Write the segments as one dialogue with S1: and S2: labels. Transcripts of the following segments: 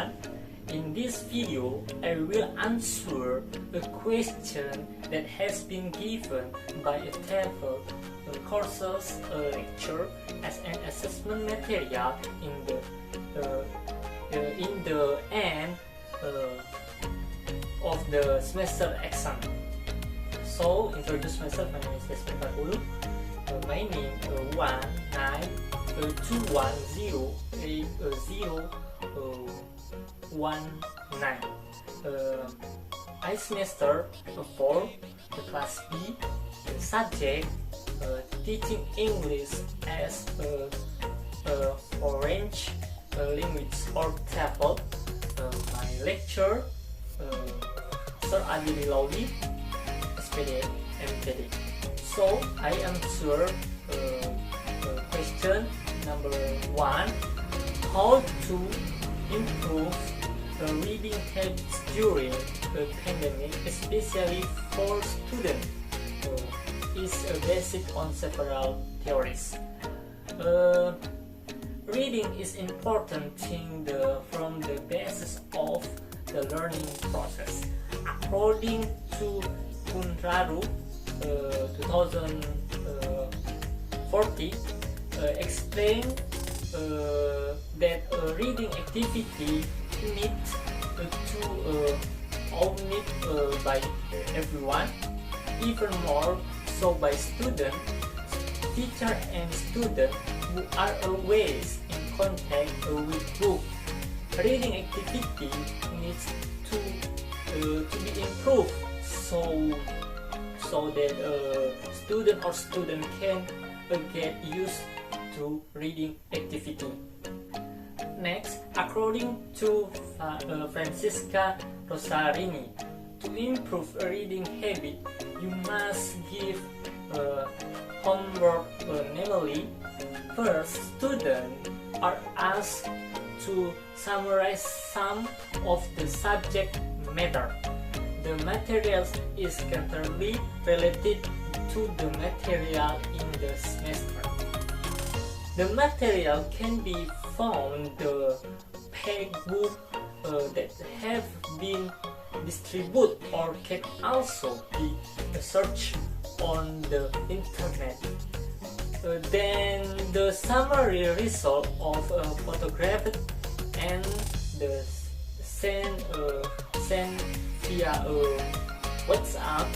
S1: everyone. In this video, I will answer a question that has been given by a Tefl courses lecture as an assessment material in the end of the semester exam. So, introduce myself. My name is Desmond Parhulu. My name 192108019. I semester 4, the class B, the subject teaching English as a foreign language or Tefl. My lecture, Sir Adi Lauli, SPD, MTD. So I answer question number 1: how to improve reading habits during the pandemic, especially for students. Is based on several theories. Reading is important thing from the basis of the learning process. According to Kunraru 2040 explain that reading activity needs to owned by everyone, even more so by student, teacher and student who are always in contact with book. Reading activity needs to be improved so that student can get used to reading activity. Next, according to Francisca Rosarini, to improve a reading habit, you must give homework. Namely, first, students are asked to summarize some of the subject matter. The material is categorically related to the material in the semester. The material can be found the page book that have been distributed or can also be searched on the internet. Then the summary result of a photograph and the send via WhatsApp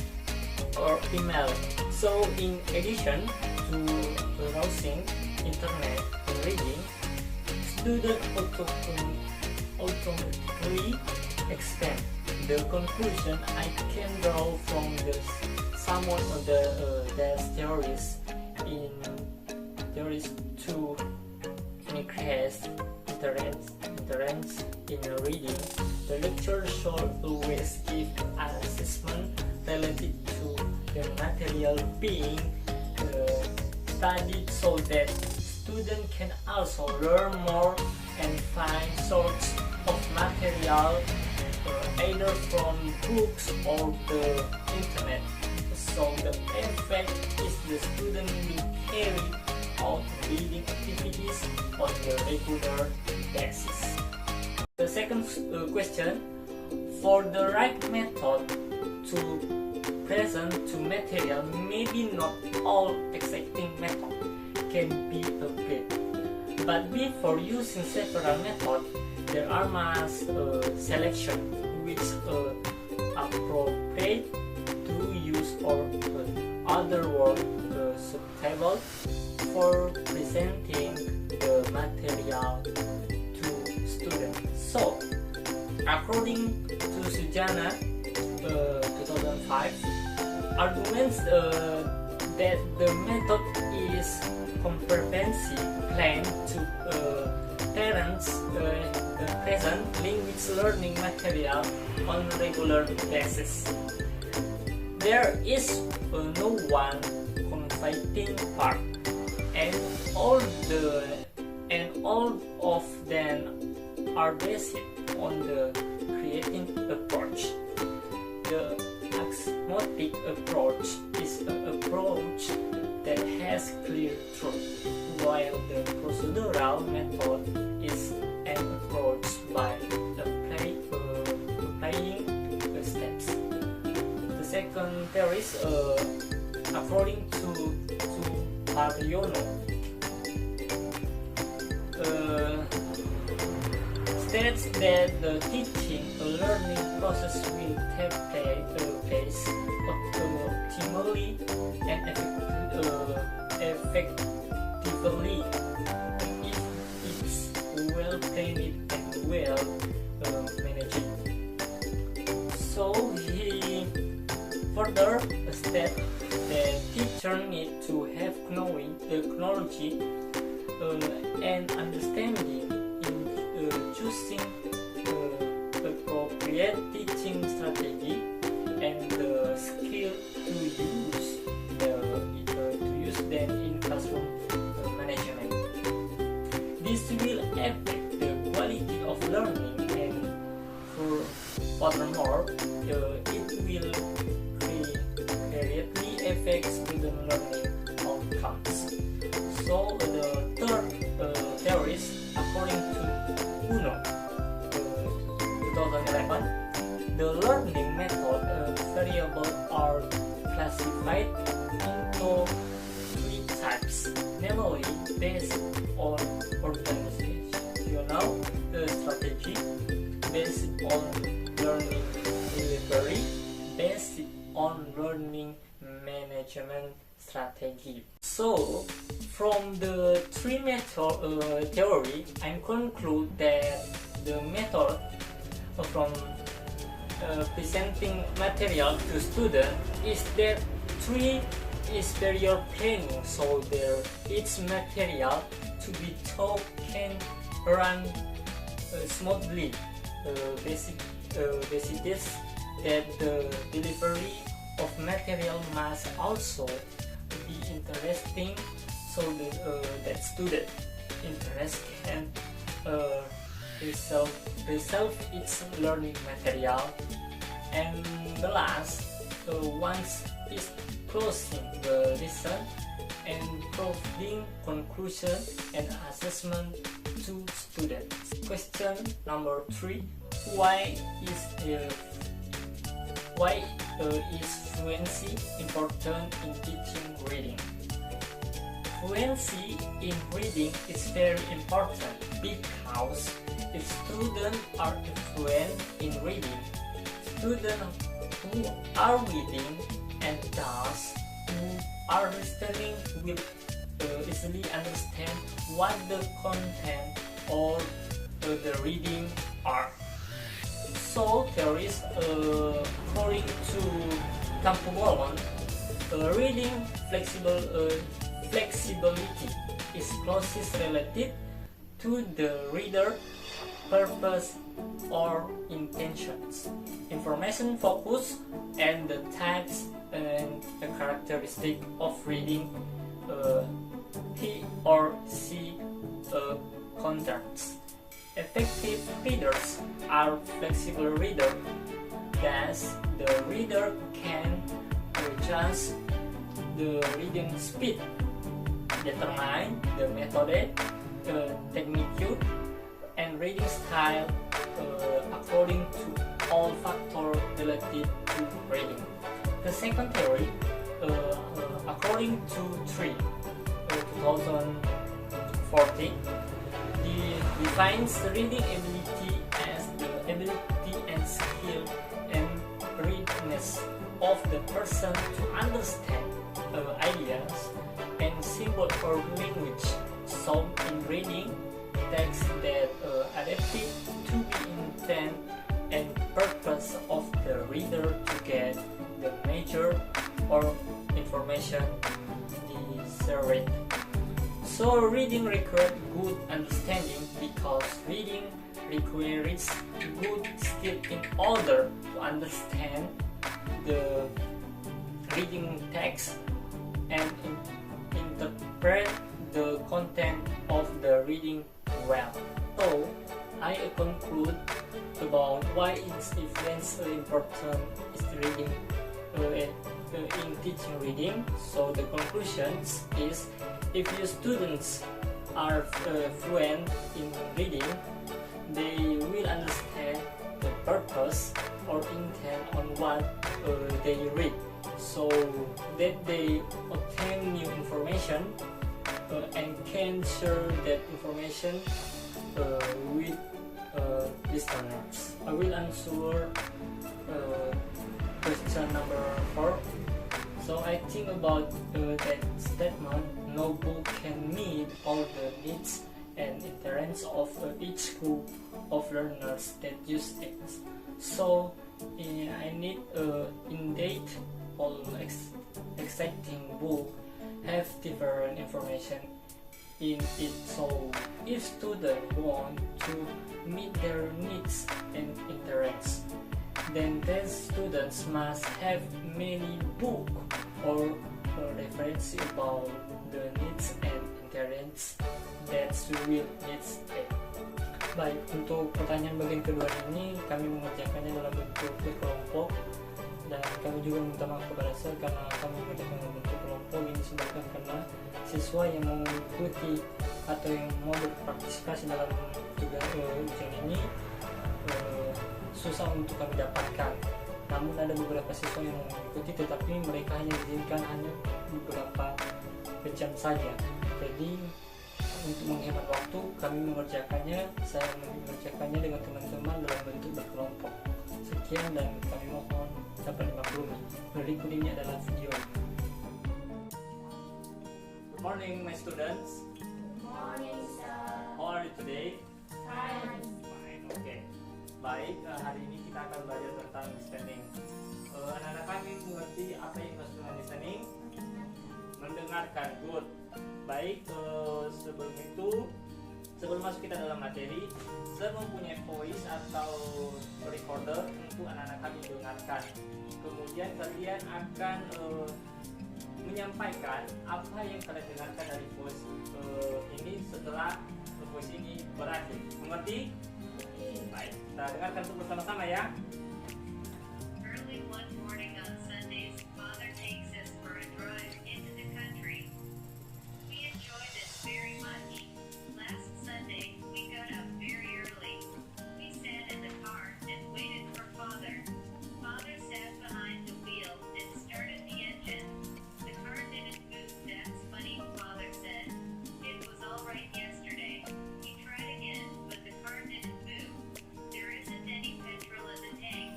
S1: or email. So in addition to browsing internet and reading, students automatically expand. The conclusion I can draw from some of the theories to increase interest in reading. The lecture should always give an assessment related to the material being studied so that students can also learn more and find sources of material either from books or the internet. So the effect is the student will carry out reading activities on a regular basis. The second question: for the right method to present to material, maybe not all exacting method can be applied. But before using several methods, there are mass selection which appropriate to use or other word suitable for presenting the material to students. So, according to Sujana 2005, arguments that the method is comprehensive plan to parents present language learning material on regular basis. There is no one conflicting part, and all of them are based on the creating approach. The axiomatic approach is an approach that has clear truth, while the procedural method is an approach by a there is according to Pariono, states that the teaching learning process will take place optimally and effectively if it's well planned and well managed. So he further states that teachers need to have knowledge and understanding in choosing appropriate teaching strategy and the skill to use them in classroom management. This will affect the quality of learning, and furthermore, it will greatly affect student learning outcomes. So the third theories, according to UNO 2011, the learning method variables are classified into three types, namely based on organizational strategy, based on learning delivery, based on learning management strategy. So, from the three method theory, I conclude that the method from presenting material to student is that three is barrier planning, so there each material to be taught can run smoothly. Basic is that the delivery of material must also be interesting, so that student interest can resolve its learning material. And the last once is closing the lesson and providing conclusion and assessment to students. Question number 3: why is fluency important in teaching reading? Fluency in reading is very important because if students are fluent in reading, students who are reading and thus who are listening will easily understand what the content or the reading are. So there is, according to Campobolon, reading flexibility is closely related to the reader purpose or intentions, information focus, and the types and the characteristic of reading he or she conducts. Effective readers are flexible readers, thus the reader can adjust the reading speed, determine the method, technique, and reading style according to all factors related to reading. The second theory, according to 2014, defines reading ability as the ability and skill and readiness of the person to understand ideas and symbol or language shown in reading text that adapted to the intent and purpose of the reader to get the measure or information desired. So reading requires good understanding because reading requires good skill in order to understand the reading text and interpret the content of the reading well. So I conclude about why it's important is reading in teaching reading. So the conclusions is, if your students are fluent in reading, they will understand the purpose or intent on what they read. so that they obtain new information and can share that information with listeners. I will answer question number 4. So I think about that statement. No book can meet all the needs and interests of each group of learners that use it. So I need in-depth or exciting book have different information in it. So if students want to meet their needs and interests, then these students must have many book or reference about the needs and interests that will needs it. Baik, untuk pertanyaan bagian kedua ini kami mengerjakannya dalam bentuk berkelompok, dan kami juga minta maaf kepada saya karena kami mengerjakan dalam bentuk kelompok ini disebabkan karena siswa yang mau mengikuti atau yang mau berpartisipasi dalam tugas ujian ini susah untuk kami dapatkan. Namun ada beberapa siswa yang mau mengikuti tetapi mereka hanya diizinkan hanya beberapa jam saja. Jadi untuk menghemat waktu kami saya mengerjakannya dengan teman-teman dalam bentuk berkelompok. Sekian dan kami mohon dapat dimaklumi. Berikut ini adalah video. Good morning my students.
S2: Good morning, sir.
S1: How are you today?
S2: Fine.
S1: Fine, okay. Baik, hari ini kita akan belajar tentang listening. Anak-anak kami mengerti apa yang dimaksud dengan listening? Mendengarkan, good. Baik, sebelum masuk kita dalam materi, saya mempunyai voice atau recorder untuk anak-anak kami dengarkan. Kemudian kalian akan menyampaikan apa yang kalian dengarkan dari voice ini setelah voice ini berakhir. Mengerti? Baik, kita dengarkan bersama-sama ya.
S3: Early one morning on Sundays, Father takes us for a drive into the country. We enjoy this very much. Last Sunday, we got up very early. We sat in the car and waited for Father. Father sat behind the wheel and started the engine. The car didn't move, that's funny, Father said. It was all right yesterday. He tried again, but the car didn't move. There isn't any petrol in the tank.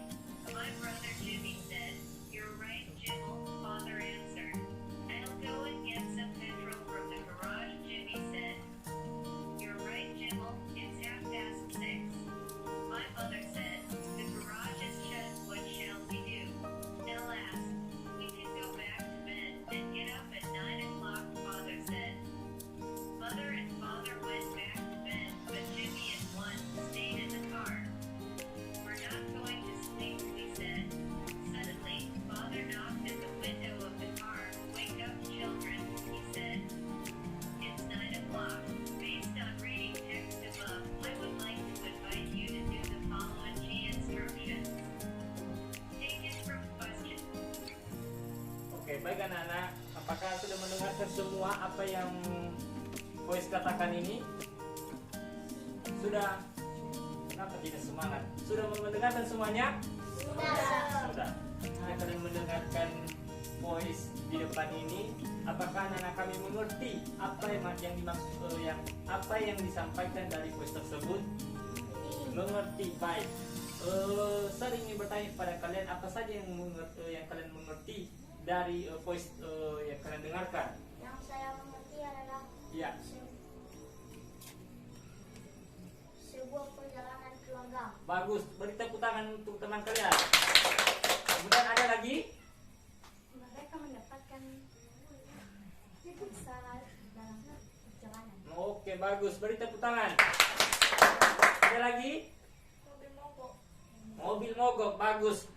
S3: My brother Jimmy said, "You're right, Jimmel," Father answered. "I'll go and get some petrol from the garage," Jimmy said. "You're right, Jimmel, it's 6:30. My mother said, "The garage is shut, what shall we do?" Alas, we can go back to bed and get up at 9 o'clock, Father said. Mother and Father went back to bed, but Jimmy and one stayed in the car. "We're not going to sleep," we said. Suddenly, Father knocked at the window of the car. "Wake up, children," he said. It's 9 o'clock. Based on reading text above, I would like to invite you to do the following key instructions. Take it from question.
S1: Oke, baik anak-anak, apakah sudah mendengarkan semua apa yang voice katakan ini? Sudah? Kenapa tidak semangat? Sudah mendengarkan semuanya? Sudah. Jika kalian mendengarkan voice di depan ini, apakah anak-anak kami mengerti apa yang dimaksud apa yang disampaikan dari voice tersebut? Mengerti, baik. Saya ingin bertanya kepada kalian apa saja yang kalian mengerti dari voice yang kalian dengarkan?
S2: Yang saya mengerti adalah
S1: Ya.
S2: sebuah perjalanan keluarga.
S1: Bagus, beri tepuk tangan untuk teman kalian. Kemudian ada lagi?
S2: Mereka mendapatkan salah dalam perjalanan.
S1: Oke, bagus, beri tepuk tangan. Ada lagi?
S2: Mobil mogok.
S1: Mobil mogok, bagus.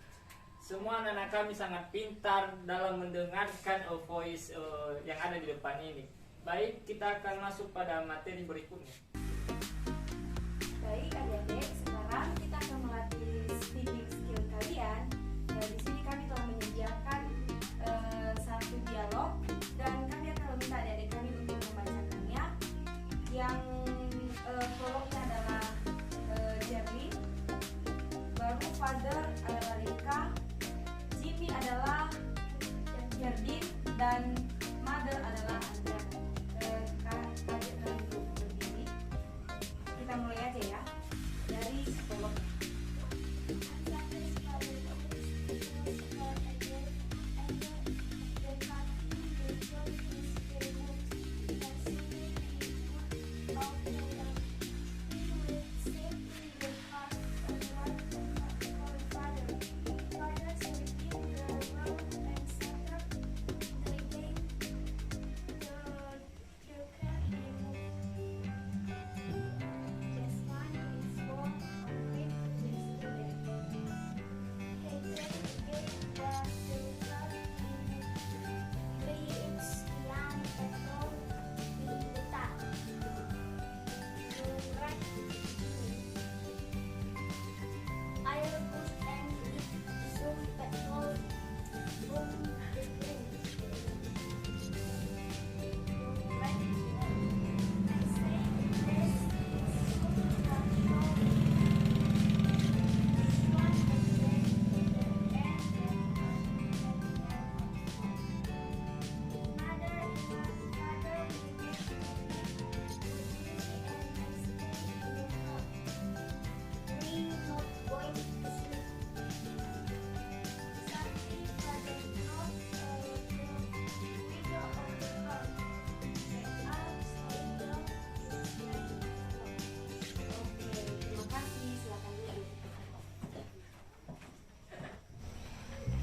S1: Semua anak-anak kami sangat pintar dalam mendengarkan voice yang ada di depan ini. Baik, kita akan masuk pada materi berikutnya.
S4: Baik adik-adik, sekarang kita akan melatih speaking skill kalian. Di sini kami telah menyediakan satu dialog dan kami akan meminta adik-adik kami untuk membacakannya. Yang prolognya adalah Jerry, baru Father adalah Rika, Jimmy adalah Ferdin dan mother adalah Adriana. Adik dan ibu berdiri. Kita mulai aja ya dari psikolog.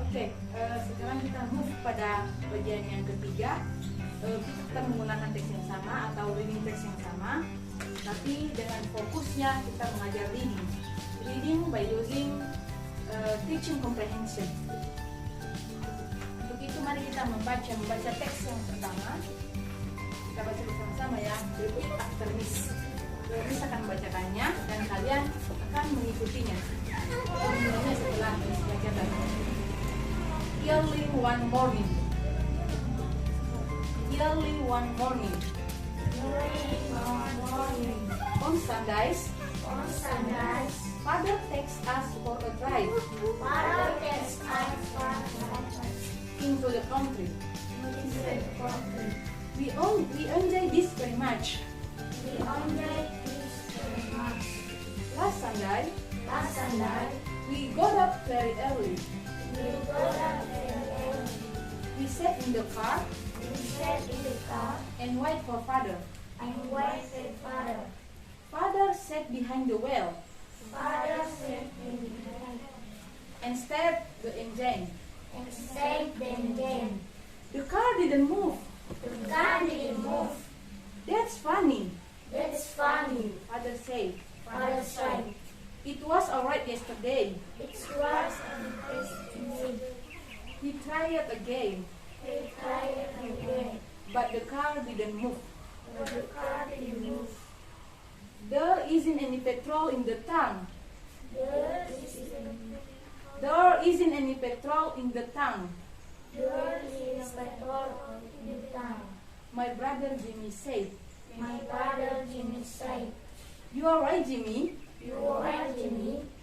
S4: Oke, sekarang kita move pada bagian yang ketiga. Kita menggunakan teks yang sama atau reading text yang sama, tapi dengan fokusnya kita mengajar reading. Reading by using teaching comprehension. Untuk itu mari kita membaca teks yang pertama. Kita baca bersama-sama ya. Repeat after Miss. Miss akan membacakannya dan kalian akan mengikutinya. Kemudian setelah Miss bacakan. Early one morning. On Sundays, Father takes us for a drive into the country. We enjoy this very much. Last Sunday, we got up very early. We sat in the car and wait for Father. Father sat behind the wheel and stared the engine. The car didn't move. That's funny, Father said. It was alright yesterday. We tried again, but the car didn't move. There isn't any petrol in the tank. My brother Jimmy said. You are right, Jimmy.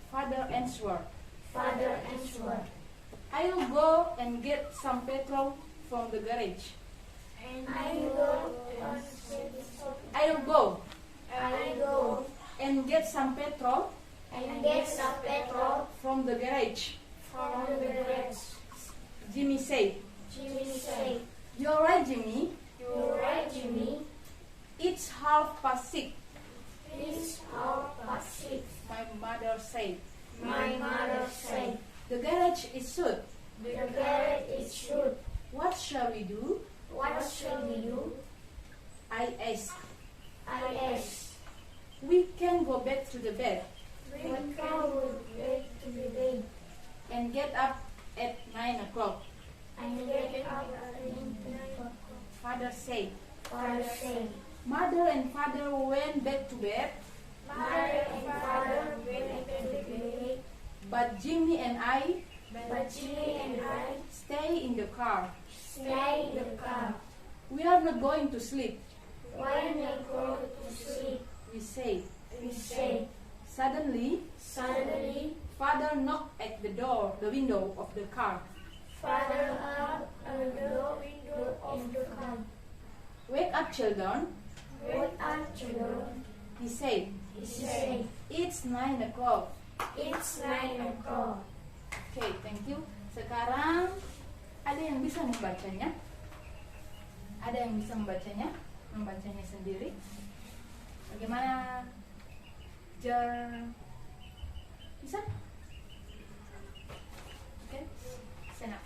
S4: Father answered. I'll go and get some petrol from the garage. I'll go and get some petrol from the garage. Jimmy said. You're right, Jimmy. It's 6:30. My mother said. The garage is shut. What shall we do? I asked. We can go back to the bed and get up at 9 o'clock. Father said. Mother and Father went back to bed. But Jimmy and I stay in the car. We are not going to sleep. We say. Suddenly, Father knocked at the window of the car.
S2: the window of the car.
S5: Wake up, children.
S2: Wake up, children.
S5: He said.
S2: He said,
S5: It's 9 o'clock.
S2: it's 9 o'clock.
S5: Okay, thank you. Sekarang ada yang bisa membacanya? Ada yang bisa membacanya? Membacanya sendiri? Bagaimana? Bisa? Oke, senang.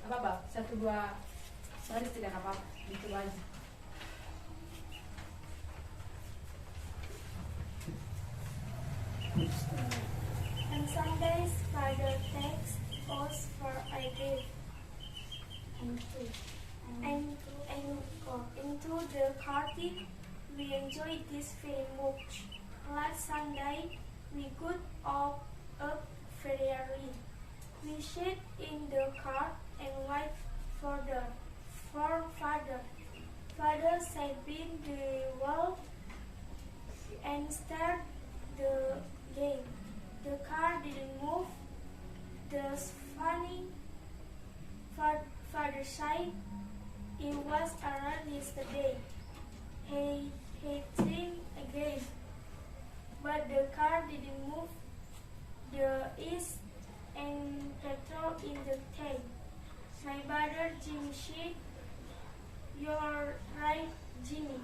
S5: Apa-apa? 1, 2 baris tidak apa-apa. Gitu aja.
S2: On Sundays, Father takes us for a day into the party. We enjoyed this very much. Last Sunday, we got up very early. We sat in the car and wait for Father. Father sat in the wall and started the game. The car didn't move. That's funny. Father said it was around yesterday. He tried again, but the car didn't move. There is and petrol in the tank. My brother Jimmy said, "You're right, Jimmy."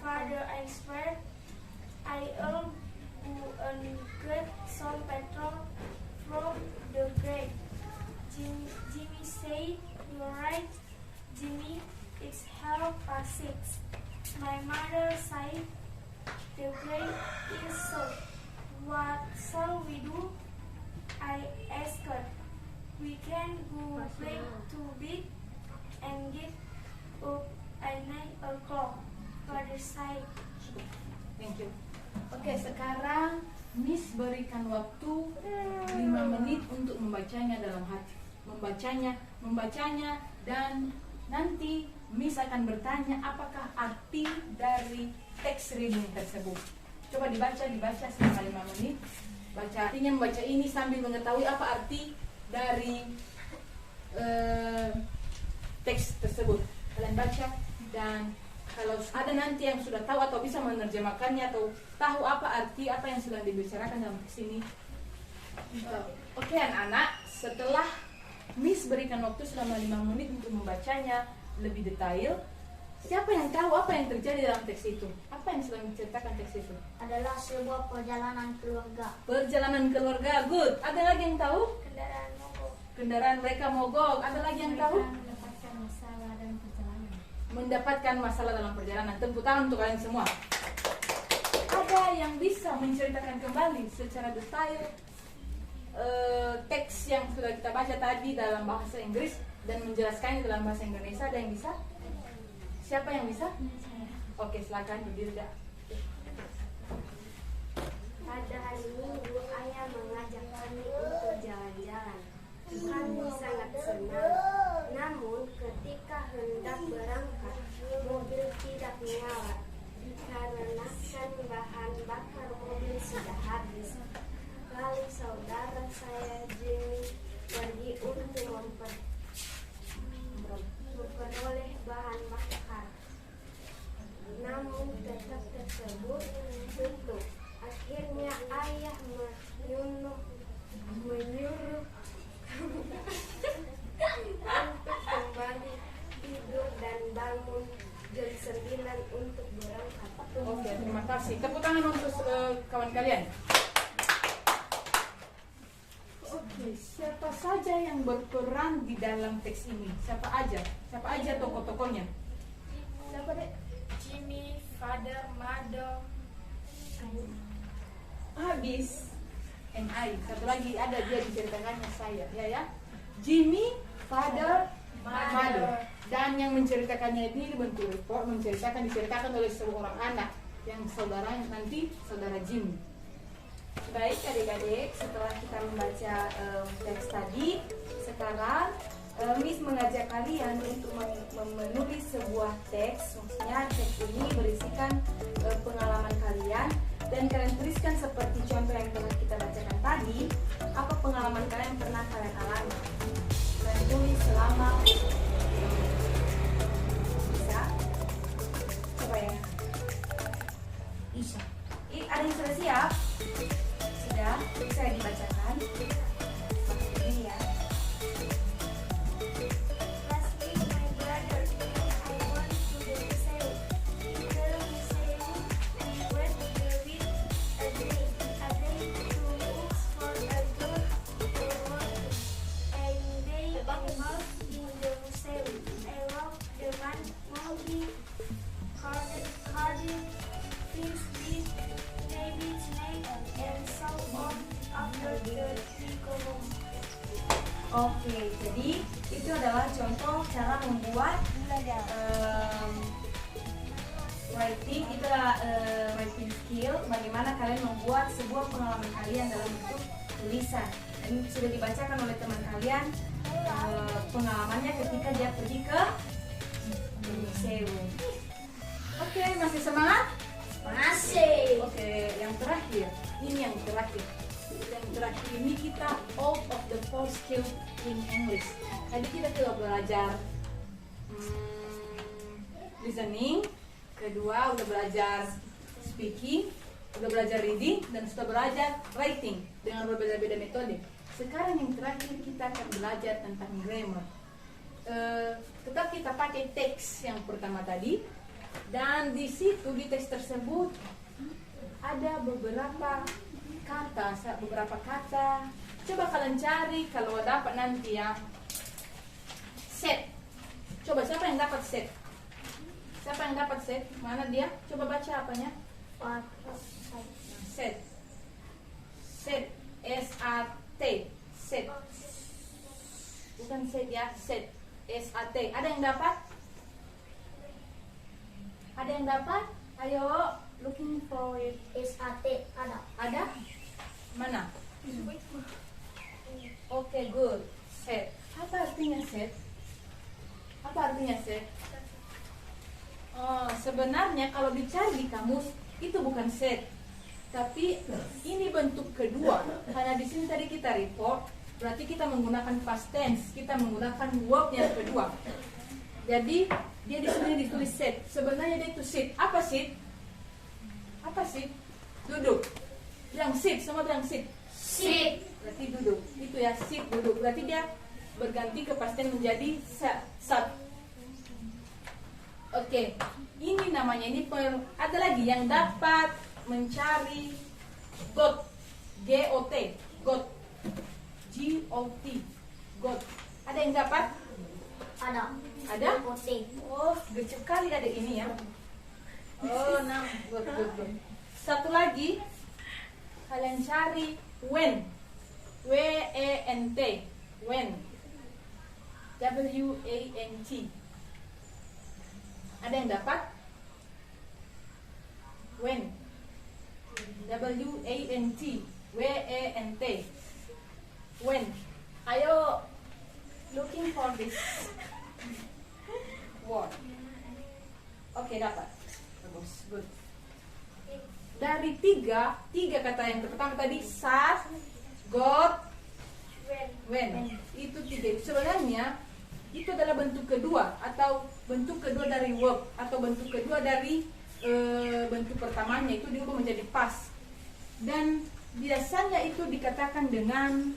S2: Father answered, "I'll go and get some petrol from the grate." Jimmy said, "You're right, Jimmy. It's 6:30. My mother said, "The grate is soaked. What shall we do?" I asked her. "We can go back to bed and get up at 9 o'clock." Father said.
S5: Thank you. Oke, sekarang Miss berikan waktu 5 menit untuk membacanya dalam hati. Membacanya dan nanti Miss akan bertanya apakah arti dari teks reading tersebut. Coba dibaca selama 5 menit. Baca artinya, membaca ini sambil mengetahui apa arti dari teks tersebut. Kalian baca, dan kalau ada nanti yang sudah tahu atau bisa menerjemahkannya atau tahu apa arti apa yang sedang dibicarakan dalam teks ini. Oke, anak-anak, setelah Miss berikan waktu selama 5 menit untuk membacanya lebih detail, siapa yang tahu apa yang terjadi dalam teks itu? Apa yang sedang diceritakan teks itu?
S2: Adalah sebuah perjalanan keluarga.
S5: Perjalanan keluarga, good. Ada lagi yang tahu?
S2: Kendaraan mogok.
S5: Kendaraan mereka mogok. Ada lagi yang tahu?
S2: Mendapatkan masalah dalam perjalanan.
S5: Mendapatkan masalah dalam perjalanan. Tepuk tangan untuk kalian semua. Ada yang bisa menceritakan kembali secara detail teks yang sudah kita baca tadi dalam bahasa Inggris dan menjelaskannya dalam bahasa Indonesia? Ada yang bisa? Siapa yang bisa? Oke, silakan berdiri dah.
S2: Pada hari Minggu, ayah mengajak kami untuk jalan-jalan. Kami sangat senang. Namun, ketika hendak berangkat, mobil tidak menyala karena kan bahan bakar mobil sudah habis. Lalu saudara saya Jimmy pergi untuk memperoleh bahan bakar. Namun tetap tersebut tutup. Akhirnya ayah menyuruh untuk kembali tidur dan bangun jam 9 untuk berangkat.
S5: Oke, terima kasih. Tepuk tangan untuk kawan kalian. Oke, siapa saja yang berperan di dalam teks ini? Siapa aja? Siapa aja tokoh-tokohnya? Siapa dek?
S4: Jimmy, Father, Mother.
S5: Habis. And I. Satu lagi ada dia diceritakannya saya. Ya. Jimmy, Father, Mother. Dan yang menceritakannya ini dibentuk report, diceritakan oleh seorang anak yang nanti saudara Jimmy.
S4: Baik adik-adik, setelah kita membaca teks tadi, sekarang Miss mengajak kalian untuk menulis sebuah teks. Maksudnya teks ini berisikan pengalaman kalian, dan kalian tuliskan seperti contoh yang telah kita bacakan tadi. Apa pengalaman kalian pernah kalian alami? Kalian tulis selama 5 menit. Bisa? Coba ya.
S2: Bisa.
S4: Ada yang sudah siap? Sudah, bisa dibacakan. Ini ya.
S2: Last week my brother and I went to the museum. In the museum we went there with a day to look for a good work. And they immersed in the museum. I love the movie carving things with maybe snake and so on after the three go home.
S4: Oke, jadi itu adalah contoh cara membuat writing. Itu adalah writing skill. Bagaimana kalian membuat sebuah pengalaman kalian dalam bentuk tulisan. Dan sudah dibacakan oleh teman kalian pengalamannya ketika dia pergi ke museum. Oke, masih semangat?
S2: Masih.
S5: Oke, yang terakhir, ini yang terakhir. Yang terakhir ini kita out of the four skill in English. Tadi kita sudah belajar listening, kedua udah belajar speaking, udah belajar reading, dan sudah belajar writing dengan berbeda-beda metode. Sekarang yang terakhir kita akan belajar tentang grammar. Tetap kita pakai teks yang pertama tadi, dan di situ di teks tersebut ada beberapa kata. Coba kalian cari kalau dapat nanti ya. Set. Coba siapa yang dapat set? Siapa yang dapat set? Mana dia? Coba baca apanya? Set. Set. S-A-T. Set. Bukan set ya, set. S-A-T. Ada yang dapat? Ada yang dapat? Ayo, looking for it.
S2: SAT ada.
S5: Ada? Mana? Oke, good. Set. Apa artinya set? Apa artinya set? Oh, sebenarnya kalau dicari di kamus itu bukan set, tapi ini bentuk kedua. Karena di sini tadi kita report, berarti kita menggunakan past tense, kita menggunakan verb yang kedua. Jadi dia di sini ditulis set. Sebenarnya dia itu sit. Apa sit? Apa sit? Duduk. Bilang sit, semua bilang sit.
S2: Sit.
S5: Berarti duduk. Itu ya, sit, duduk. Berarti dia berganti ke past tense menjadi sat. Oke, ini namanya ada lagi yang dapat mencari got, G-O-T, got, G-O-T, got. Ada yang dapat?
S2: Ada.
S5: Ada?
S2: Pote.
S5: Oh, gecek kali ada ini ya. Oh, nah, good. Satu lagi, kalian cari when, W-E-N-T, when, W-A-N-T. Ada yang dapat? When, W-A-N-T, W-A-N-T, when. Ayo, looking for this word. Oke, dapat. Bagus, good. Dari tiga kata yang pertama tadi, sat, got, when. Itu tiga. Sebenarnya itu adalah bentuk kedua atau bentuk kedua dari verb atau bentuk kedua dari bentuk pertamanya, itu diubah menjadi past. Dan biasanya itu dikatakan dengan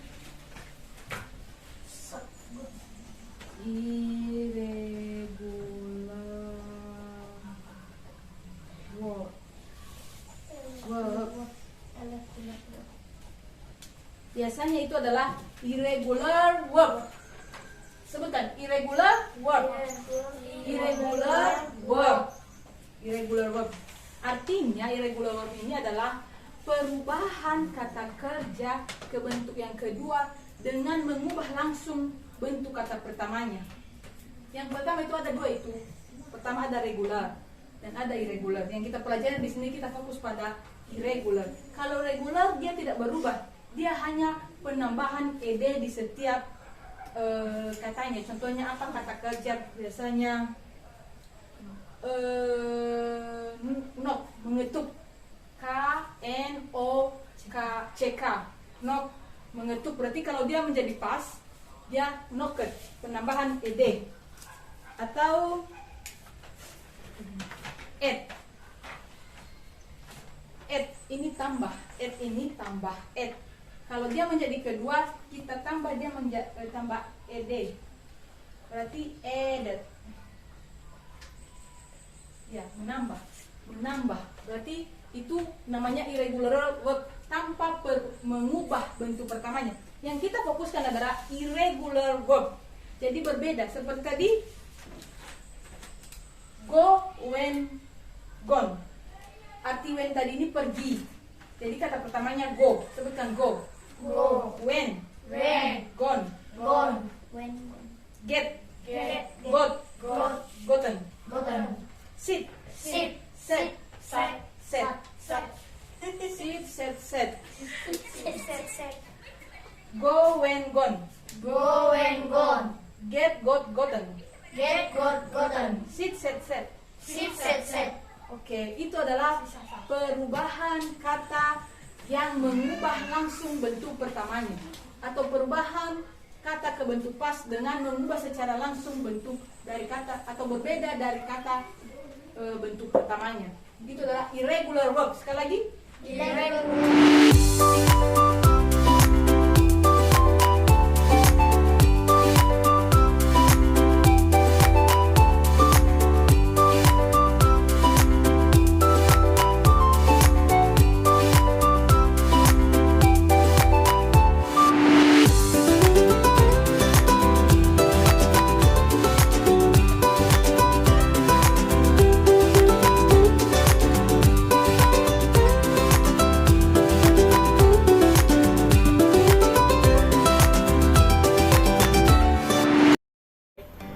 S5: irregular verb. Biasanya itu adalah irregular verb. Sebutkan irregular verb. Irregular verb. Irregular verb. Artinya irregular verb ini adalah perubahan kata kerja ke bentuk yang kedua dengan mengubah langsung bentuk kata pertamanya. Yang pertama itu ada dua itu. Pertama ada regular dan ada irregular. Yang kita pelajari di sini kita fokus pada irregular. Kalau regular dia tidak berubah. Dia hanya penambahan ed di setiap katanya. Contohnya apa? Kata kerja biasanya knock, mengetuk, K-N-O-C-K, knock, mengetuk. Berarti kalau dia menjadi pas, dia noket, penambahan ed atau add ini tambah, add. Kalau dia menjadi kedua, kita tambah, dia tambah ed, berarti added. Ya, menambah, berarti itu namanya irregular verb, tanpa mengubah bentuk pertamanya. Yang kita fokuskan adalah irregular verb, jadi berbeda seperti tadi go, went, gone. Arti when tadi ini pergi, jadi kata pertamanya go, sebutkan go. When, gone, get, got, gotten, sit, set. Go, when, gone, get, got, gotten, sit, set. Oke, itu adalah perubahan kata yang mengubah langsung bentuk pertamanya, atau perubahan kata ke bentuk pas dengan mengubah secara langsung bentuk dari kata, atau berbeda dari kata bentuk pertamanya. Itu adalah irregular verb. Sekali lagi, irregular.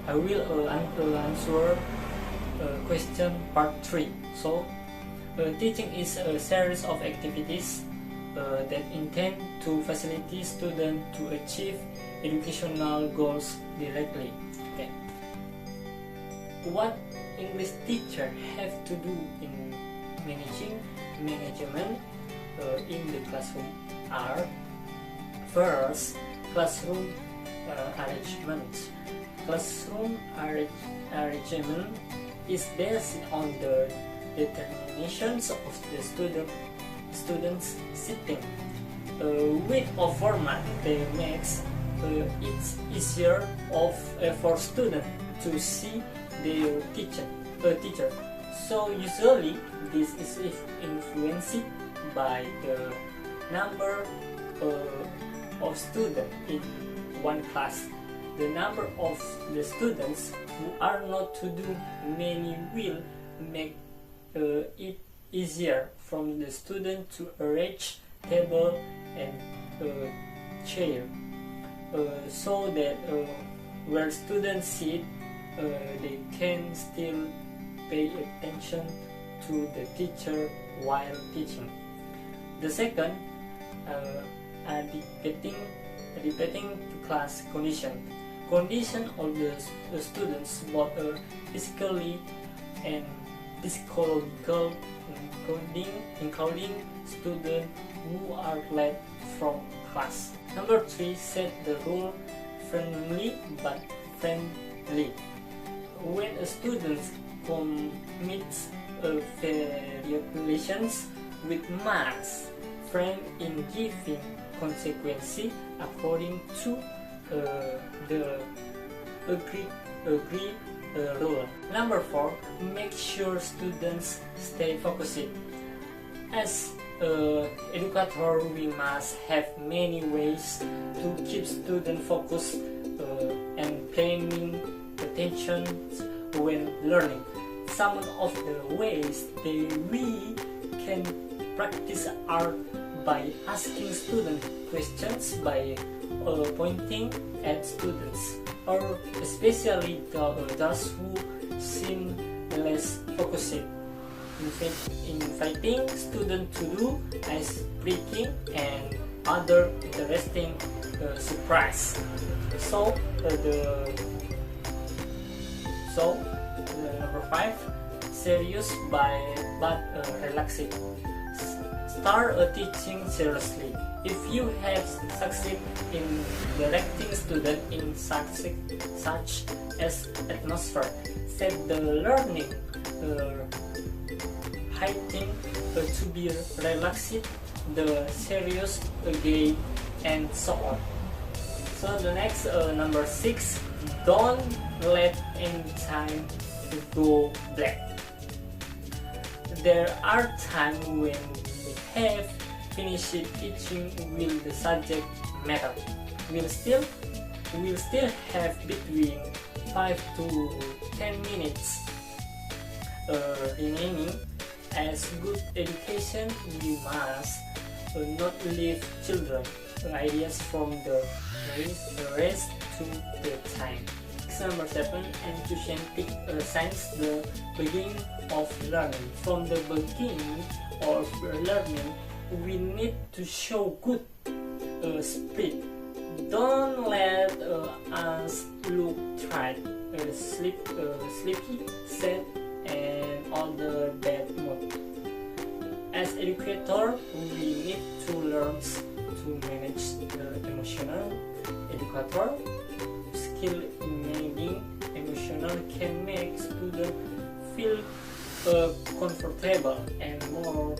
S1: I will answer question part 3. So, teaching is a series of activities that intend to facilitate students to achieve educational goals directly. Okay. What English teacher have to do in management in the classroom are: first, classroom arrangement. Classroom arrangement is based on the determinations of the students sitting with a format that makes it easier for students to see their teacher. So usually this is influenced by the number of students in one class. The number of the students who are not to do many will make it easier from the student to arrange table and chair, so that where students sit, they can still pay attention to the teacher while teaching. The second, adapting to class condition of the students, both physically and psychological, including students who are late from class. Number 3, set the rule friendly but friendly. When a student commits violations with marks, frame in giving consequences according to the agreed rule. Number 4, make sure students stay focused. As educator, we must have many ways to keep students focused and paying attention when learning. Some of the ways that we can practice are by asking students questions, by pointing at students, or especially those who seem less focused, inviting students to do ice-breaking and other interesting surprise. So number 5, serious but relaxing. Start teaching seriously. If you have succeed in directing students in such as atmosphere, set the learning heightened to be relaxed, the serious game, and so on. So the next number 6, don't let any time go black. There are times when we have finished teaching will the subject matter. We'll still have between 5 to 10 minutes remaining. As good education, we must not leave children ideas from the rest to the time. Number 7, enthusiastic science, the beginning of learning. From the beginning of learning, we need to show good spirit. Don't let us look tired, sleepy, sad, and all the bad mood. As educator, we need to learn to manage the emotional. Educator skill in managing emotional can make students feel comfortable and more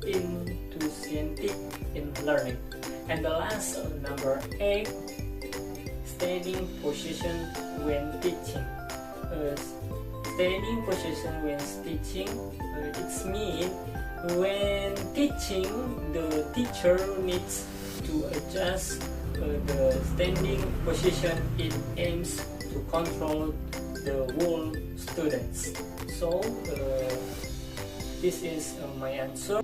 S1: enthusiastic in learning. And the last, number 8, standing position when teaching. Standing position when teaching, it means when teaching, the teacher needs to adjust the standing position. It aims to control the whole students. So this is my answer.